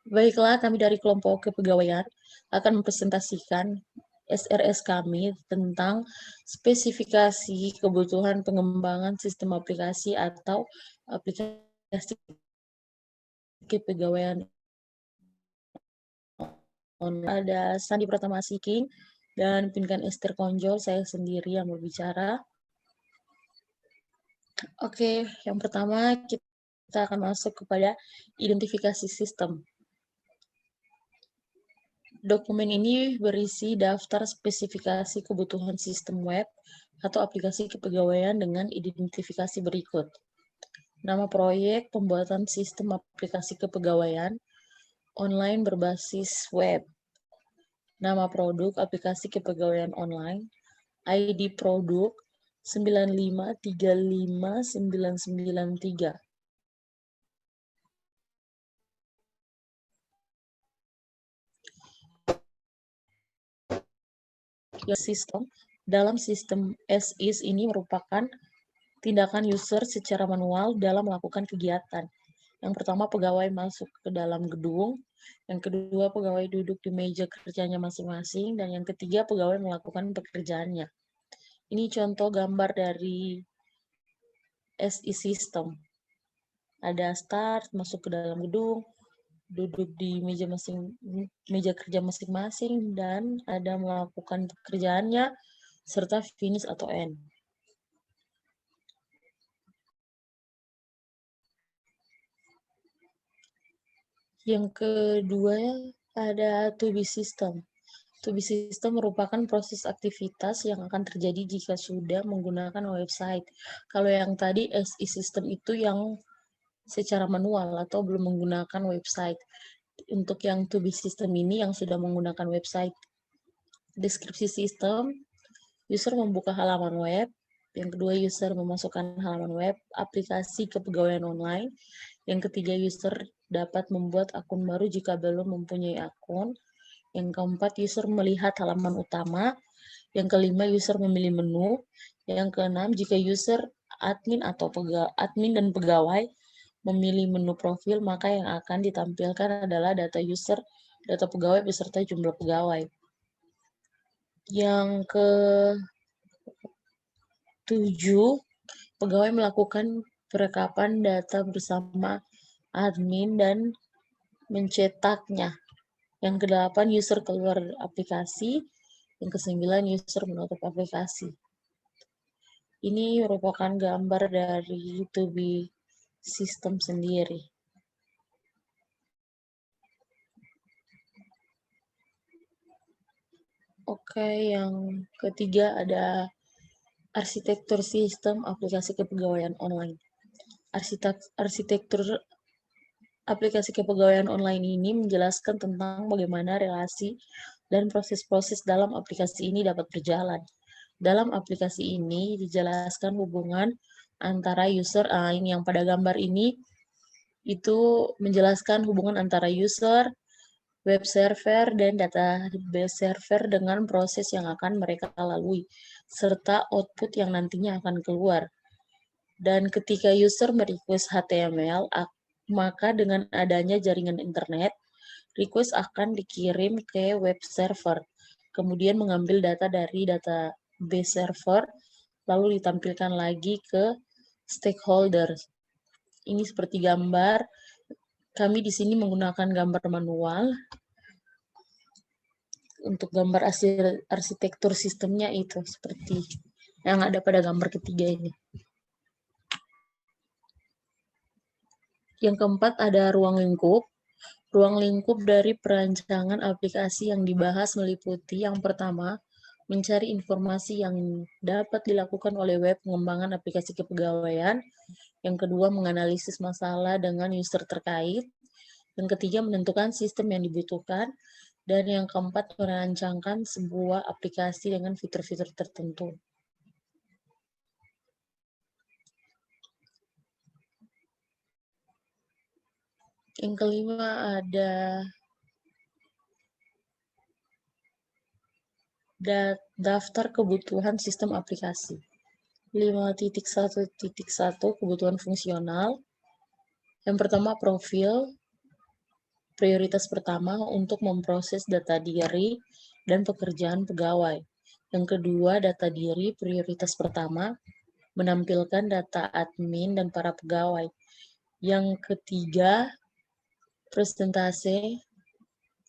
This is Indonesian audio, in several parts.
Baiklah, kami dari kelompok kepegawaian akan mempresentasikan SRS kami tentang spesifikasi kebutuhan pengembangan sistem aplikasi atau aplikasi kepegawaian online. Ada Sandi Pratama Siking dan Pinkan Esther Konjol, saya sendiri yang berbicara. Oke, yang pertama kita akan masuk kepada identifikasi sistem. Dokumen ini berisi daftar spesifikasi kebutuhan sistem web atau aplikasi kepegawaian dengan identifikasi berikut. Nama proyek pembuatan sistem aplikasi kepegawaian online berbasis web. Nama produk aplikasi kepegawaian online, ID produk 9535993. Sistem dalam sistem SIS ini merupakan tindakan user secara manual dalam melakukan kegiatan. Yang pertama, pegawai masuk ke dalam gedung. Yang kedua, pegawai duduk di meja kerjanya masing-masing. Dan yang ketiga, pegawai melakukan pekerjaannya. Ini contoh gambar dari SI system. Ada start, masuk ke dalam gedung, duduk di meja kerja masing-masing, dan ada melakukan pekerjaannya, serta finish atau end. Yang kedua ada to-be system. To-be system merupakan proses aktivitas yang akan terjadi jika sudah menggunakan website. Kalau yang tadi SI system itu yang secara manual atau belum menggunakan website. Untuk yang to-be system ini yang sudah menggunakan website. Deskripsi sistem, user membuka halaman web. Yang kedua, user memasukkan halaman web, aplikasi kepegawaian online. Yang ketiga, user dapat membuat akun baru jika belum mempunyai akun. Yang keempat, user melihat halaman utama. Yang kelima, user memilih menu. Yang keenam, jika user admin dan pegawai memilih menu profil, maka yang akan ditampilkan adalah data user, data pegawai beserta jumlah pegawai. Yang ke-7, pegawai melakukan perekapan data bersama admin dan mencetaknya. Yang ke-8, user keluar aplikasi. Yang ke-9, user menutup aplikasi. Ini merupakan gambar dari to-be system sendiri. Oke, yang ketiga ada arsitektur sistem aplikasi kepegawaian online. Arsitektur aplikasi kepegawaian online ini menjelaskan tentang bagaimana relasi dan proses-proses dalam aplikasi ini dapat berjalan. Dalam aplikasi ini dijelaskan hubungan antara user, ini yang pada gambar ini, itu menjelaskan hubungan antara user, web server, dan database server dengan proses yang akan mereka lalui, serta output yang nantinya akan keluar. Dan ketika user merequest HTML, maka dengan adanya jaringan internet, request akan dikirim ke web server, kemudian mengambil data dari database server, lalu ditampilkan lagi ke stakeholder. Ini seperti gambar. Kami di sini menggunakan gambar manual. Untuk gambar arsitektur sistemnya itu seperti yang ada pada gambar ketiga ini. Yang keempat ada ruang lingkup. Ruang lingkup dari perancangan aplikasi yang dibahas meliputi yang pertama, mencari informasi yang dapat dilakukan oleh web pengembangan aplikasi kepegawaian. Yang kedua, menganalisis masalah dengan user terkait. Yang ketiga, menentukan sistem yang dibutuhkan. Dan yang keempat, merancangkan sebuah aplikasi dengan fitur-fitur tertentu. Yang kelima ada daftar kebutuhan sistem aplikasi. 5.1.1 kebutuhan fungsional. Yang pertama profil. Prioritas pertama untuk memproses data diri dan pekerjaan pegawai. Yang kedua, data diri prioritas pertama menampilkan data admin dan para pegawai. Yang ketiga, presentase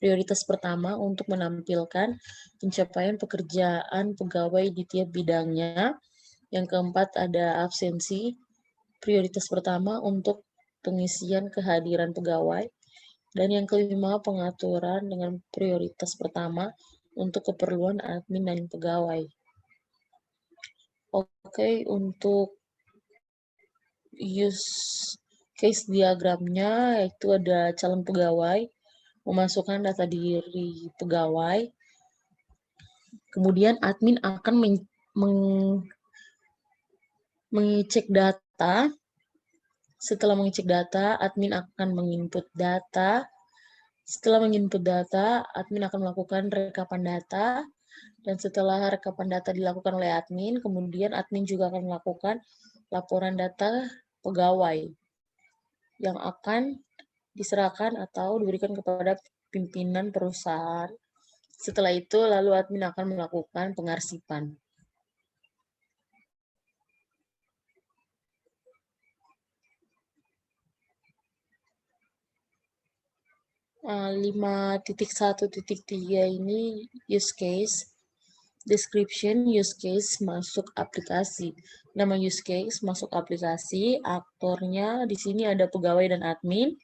prioritas pertama untuk menampilkan pencapaian pekerjaan pegawai di tiap bidangnya. Yang keempat, ada absensi prioritas pertama untuk pengisian kehadiran pegawai. Dan yang kelima, pengaturan dengan prioritas pertama untuk keperluan admin dan pegawai. Oke, untuk use case diagramnya, yaitu ada calon pegawai, memasukkan data diri pegawai, kemudian admin akan mengecek data. Setelah mengecek data, admin akan menginput data. Setelah menginput data, admin akan melakukan rekapan data. Dan setelah rekapan data dilakukan oleh admin, kemudian admin juga akan melakukan laporan data pegawai yang akan diserahkan atau diberikan kepada pimpinan perusahaan. Setelah itu, lalu admin akan melakukan pengarsipan. 5.1.3 ini use case, description use case masuk aplikasi. Nama use case masuk aplikasi, aktornya di sini ada pegawai dan admin.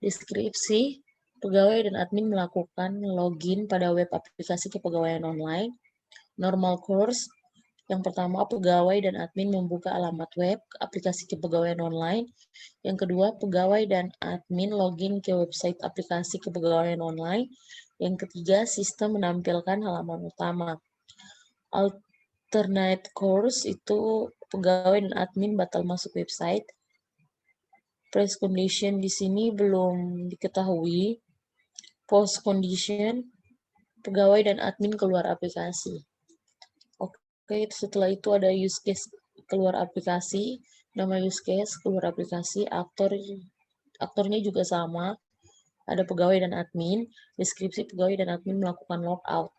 Deskripsi, pegawai dan admin melakukan login pada web aplikasi kepegawaian online. Normal course, yang pertama pegawai dan admin membuka alamat web aplikasi kepegawaian online. Yang kedua, pegawai dan admin login ke website aplikasi kepegawaian online. Yang ketiga, sistem menampilkan halaman utama. Alternate course itu pegawai dan admin batal masuk website. Press condition di sini belum diketahui. Post condition, pegawai dan admin keluar aplikasi. Oke, setelah itu ada use case keluar aplikasi. Nama use case keluar aplikasi, aktornya juga sama, ada pegawai dan admin. Deskripsi, pegawai dan admin melakukan logout.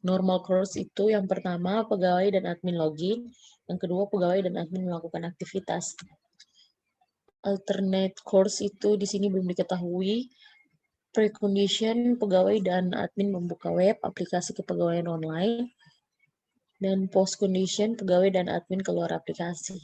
Normal course itu yang pertama pegawai dan admin login, yang kedua pegawai dan admin melakukan aktivitas. Alternate course itu di sini belum diketahui. Precondition, pegawai dan admin membuka web aplikasi kepegawaian online. Dan post condition, pegawai dan admin keluar aplikasi.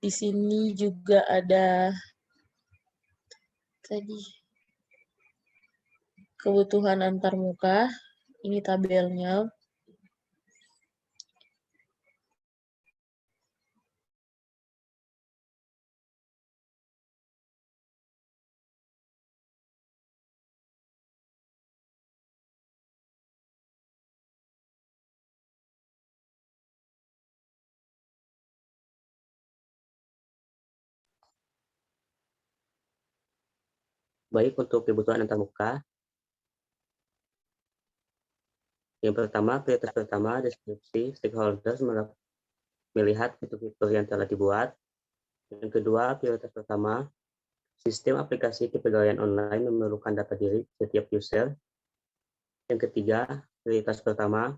Di sini juga ada tadi kebutuhan antarmuka. Ini tabelnya. Baik, untuk kebutuhan antarmuka, yang pertama, prioritas pertama, deskripsi, stakeholders melihat fitur-fitur yang telah dibuat. Yang kedua, prioritas pertama, sistem aplikasi kepegawaian online memerlukan data diri setiap user. Yang ketiga, prioritas pertama,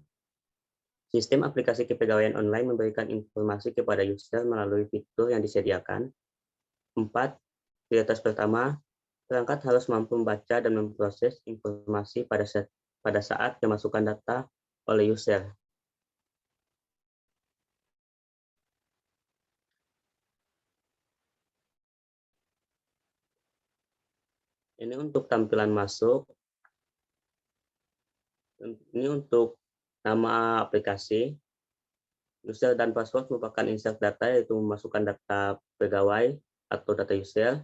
sistem aplikasi kepegawaian online memberikan informasi kepada user melalui fitur yang disediakan. 4. Prioritas pertama, perangkat harus mampu membaca dan memproses informasi pada saat kemasukan data oleh user. Ini untuk tampilan masuk. Ini untuk nama aplikasi. User dan password merupakan insert data, yaitu memasukkan data pegawai atau data user.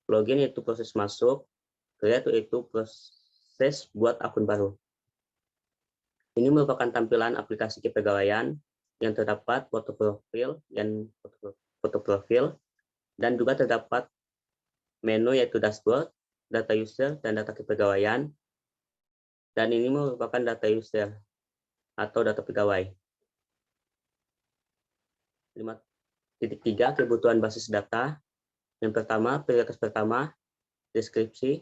Login yaitu proses masuk. Create yaitu proses buat akun baru. Ini merupakan tampilan aplikasi kepegawaian yang terdapat foto profil dan juga terdapat menu yaitu dashboard, data user, dan data kepegawaian. Dan ini merupakan data user. atau data pegawai. 5.3 kebutuhan basis data. Yang pertama, prioritas pertama, deskripsi.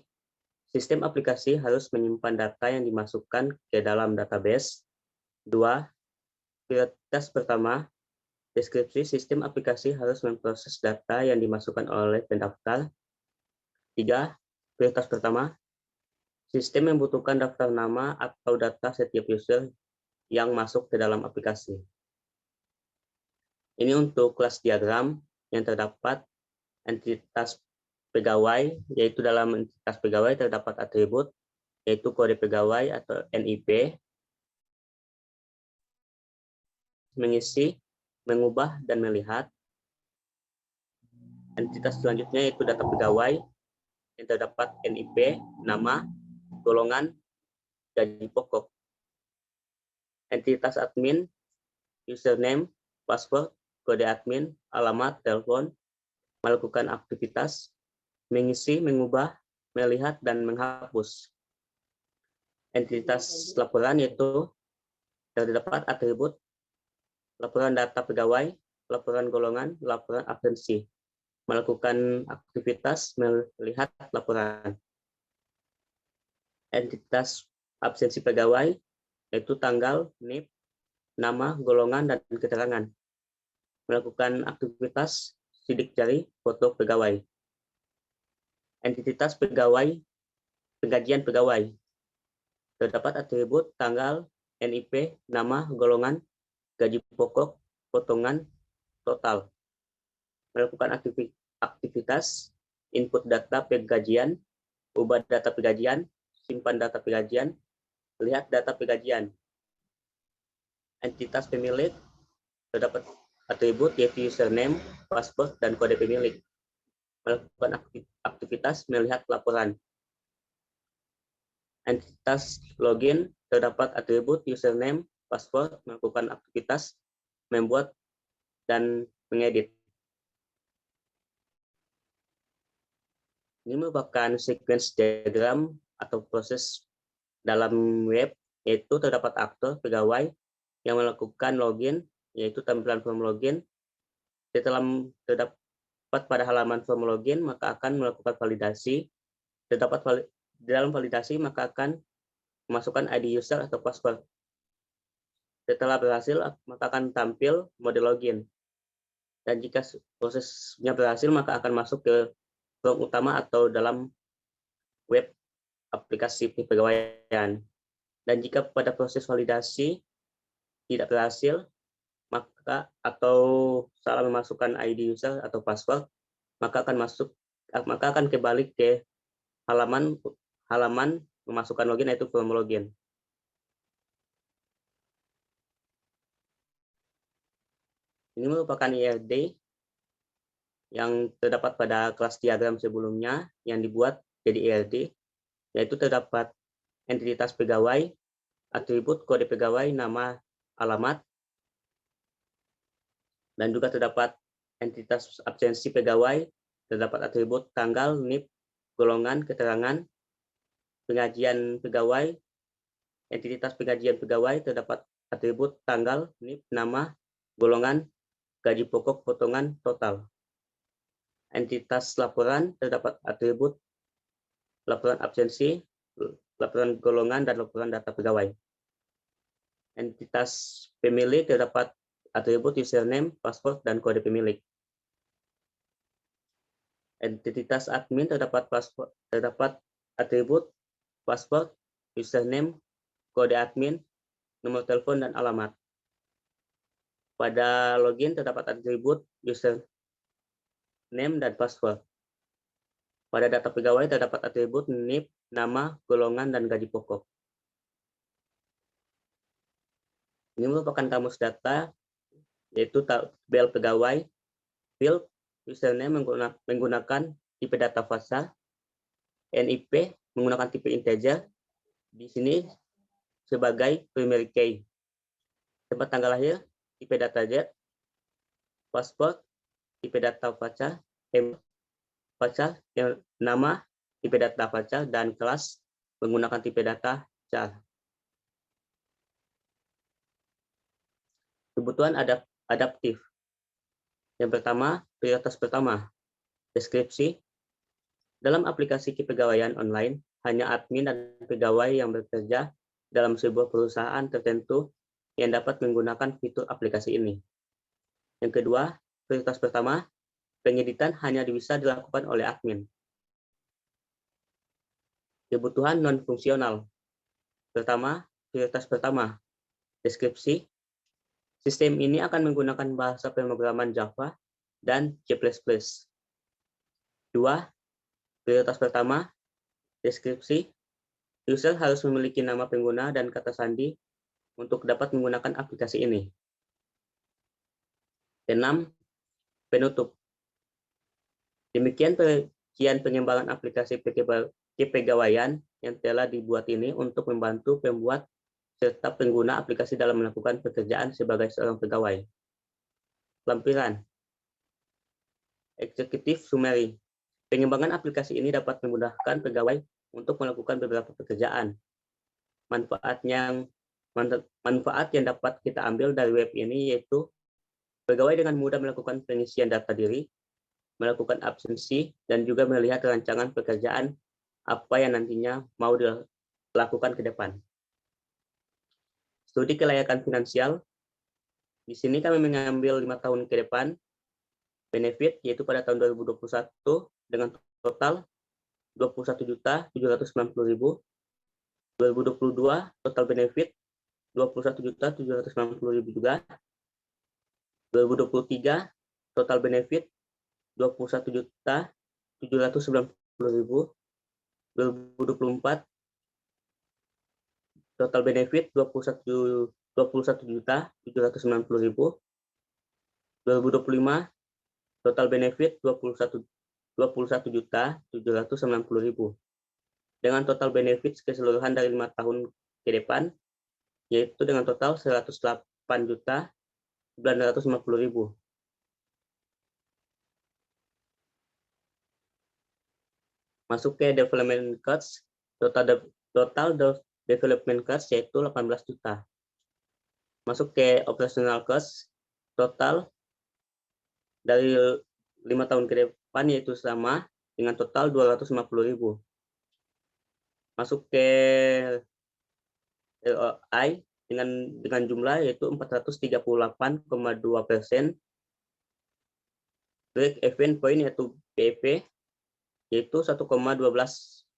Sistem aplikasi harus menyimpan data yang dimasukkan ke dalam database. 2. Prioritas pertama, deskripsi sistem aplikasi harus memproses data yang dimasukkan oleh pendaftar. 3. Prioritas pertama, sistem membutuhkan daftar nama atau data setiap user yang masuk ke dalam aplikasi. Ini untuk kelas diagram yang terdapat entitas pegawai, yaitu dalam entitas pegawai terdapat atribut, yaitu kode pegawai atau NIP, mengisi, mengubah, dan melihat. Entitas selanjutnya yaitu data pegawai, yang terdapat NIP, nama, golongan, gaji pokok. Entitas admin, username, password, kode admin, alamat, telepon, melakukan aktivitas, mengisi, mengubah, melihat, dan menghapus. Entitas laporan yaitu terdapat atribut, laporan data pegawai, laporan golongan, laporan absensi, melakukan aktivitas, melihat laporan. Entitas absensi pegawai yaitu tanggal, NIP, nama, golongan, dan keterangan, melakukan aktivitas, sidik jari, foto pegawai. Entitas pegawai, penggajian pegawai, terdapat atribut tanggal, NIP, nama, golongan, gaji pokok, potongan, total. Melakukan aktivitas, input data penggajian, ubah data penggajian, simpan data penggajian, lihat data penggajian. Entitas pemilik, terdapat atribut yaitu username, password, dan kode pemilik. Melakukan aktivitas, melihat laporan. Entitas login, terdapat atribut username, password, melakukan aktivitas, membuat, dan mengedit. Ini merupakan sequence diagram atau proses dalam web, yaitu terdapat aktor pegawai yang melakukan login, yaitu tampilan form login. Setelah terdapat pada halaman form login, maka akan melakukan validasi. Terdapat di dalam validasi, maka akan memasukkan ID user atau password. Setelah berhasil, maka akan tampil mode login. Dan jika prosesnya berhasil, maka akan masuk ke form utama atau dalam web aplikasi kepegawaian. Dan jika pada proses validasi tidak berhasil, maka atau salah memasukkan ID user atau password, maka akan kembali ke halaman memasukkan login, yaitu form login. Ini merupakan IRD yang terdapat pada kelas diagram sebelumnya yang dibuat jadi IRD, yaitu terdapat entitas pegawai, atribut kode pegawai, nama, alamat, dan juga terdapat entitas absensi pegawai, terdapat atribut tanggal, NIP, golongan, keterangan, pengajian pegawai, entitas pengajian pegawai, terdapat atribut tanggal, NIP, nama, golongan, gaji pokok, potongan, total. Entitas laporan, terdapat atribut laporan absensi, laporan golongan, dan laporan data pegawai. Entitas pemilik, terdapat atribut username, password, dan kode pemilik. Entitas admin, terdapat atribut password, username, kode admin, nomor telepon, dan alamat. Pada login terdapat atribut username dan password. Pada data pegawai terdapat atribut NIP, nama, golongan, dan gaji pokok. Ini merupakan kamus data, yaitu tabel pegawai, field, username menggunakan tipe data fasa, NIP menggunakan tipe integer, di sini sebagai primary key. Tempat tanggal lahir, tipe data jet, password, tipe data fasa, nama, tipe data fasa, dan kelas menggunakan tipe data char. Kebutuhan adaptif. Yang pertama, prioritas pertama, deskripsi. Dalam aplikasi kepegawaian online, hanya admin dan pegawai yang bekerja dalam sebuah perusahaan tertentu yang dapat menggunakan fitur aplikasi ini. Yang kedua, prioritas pertama, pengeditan hanya bisa dilakukan oleh admin. Kebutuhan non-fungsional. Pertama, prioritas pertama, deskripsi. Sistem ini akan menggunakan bahasa pemrograman Java dan C++. Dua, prioritas pertama, deskripsi. User harus memiliki nama pengguna dan kata sandi untuk dapat menggunakan aplikasi ini. 6. Penutup. Demikian pengerjaan pengembangan aplikasi kepegawaian yang telah dibuat ini untuk membantu pembuat serta pengguna aplikasi dalam melakukan pekerjaan sebagai seorang pegawai. Lampiran. Executive Summary. Pengembangan aplikasi ini dapat memudahkan pegawai untuk melakukan beberapa pekerjaan. Manfaat yang dapat kita ambil dari web ini yaitu pegawai dengan mudah melakukan pengisian data diri, melakukan absensi, dan juga melihat rancangan pekerjaan apa yang nantinya mau dilakukan ke depan. Studi kelayakan finansial. Di sini kami mengambil 5 tahun ke depan. Benefit yaitu pada tahun 2021 dengan total 21.790.000. 2022 total benefit 21.790.000 juga. 2023 total benefit 21.790.000. 2024 total benefit 21.790.000. 2025 total benefit 21.790.000 dengan total benefit keseluruhan dari 5 tahun ke depan yaitu dengan total 108.950.000. Masuk ke development cost, total development cost yaitu 18 juta. Masuk ke operational cost, total dari 5 tahun ke depan yaitu sama dengan total 250.000. Masuk ke ROI dengan jumlah yaitu 438,2%. Break even point yaitu BEP yaitu 1,12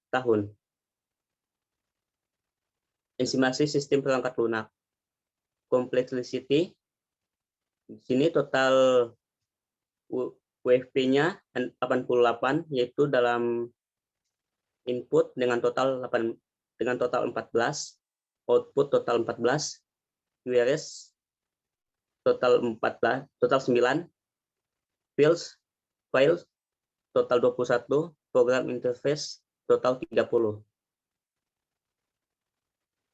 tahun. Estimasi sistem perangkat lunak. Complexity. Di sini total UFP-nya 88 yaitu dalam input dengan total 14, output total 14, QRS total 9, files total 21, program interface total 30.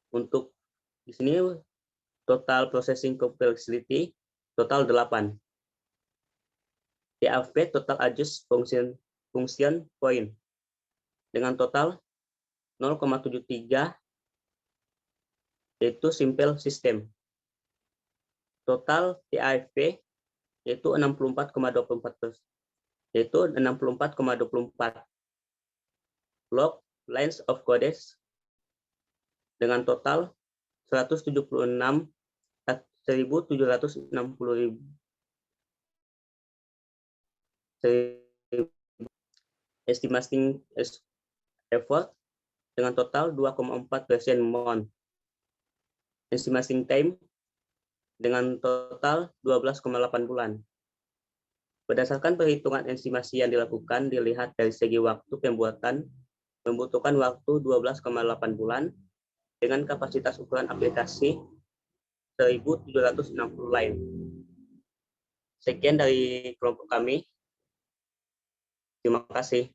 Untuk di sini total processing complexity total 8. TAP total adjust function point dengan total 0,73 yaitu simple system. Total TAP yaitu 64,24%. Yaitu 64,24. Log lines of codes dengan total 176.760.000. Estimating effort dengan total 2,4% month. Estimating time dengan total 12,8 bulan. Berdasarkan perhitungan estimasi yang dilakukan, dilihat dari segi waktu pembuatan, membutuhkan waktu 12,8 bulan dengan kapasitas ukuran aplikasi 1.760 line. Sekian dari kelompok kami. Terima kasih.